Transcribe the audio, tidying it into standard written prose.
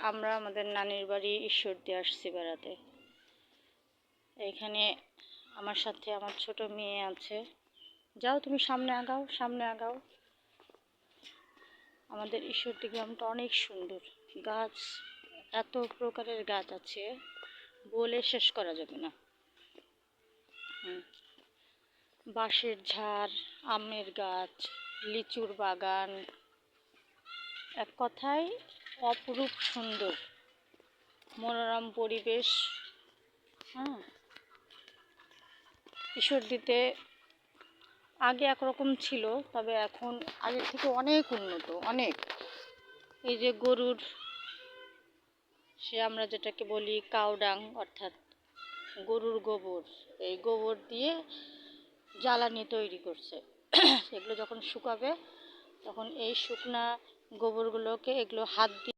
আমরা আমাদের নানির বাড়ি ঈশ্বরদী আসছি বেড়াতে। এখানে আমার সাথে আমার ছোট মেয়ে আছে। যাও তুমি সামনে আগাও, সামনে আগাও। আমাদের ঈশ্বরদী গ্রামটা অনেক সুন্দর। গাছ, এত প্রকারের গাছ আছে বলে শেষ করা যাবে না। বাঁশের ঝাড়, আমের গাছ, লিচুর বাগান, এক কথায় অপরূপ সুন্দর মনোরম পরিবেশ। ঈশ্বরদীতে আগে একরকম ছিল, তবে এখন আগের থেকে অনেক উন্নত, অনেক। এই যে গরুর, আমরা যেটাকে বলি কাউডাং, অর্থাৎ গরুর গোবর, এই গোবর দিয়ে জ্বালানি তৈরি করছে। সেগুলো যখন শুকাবে তখন এই শুকনা গোবরগুলোকে এগুলো হাত দিয়ে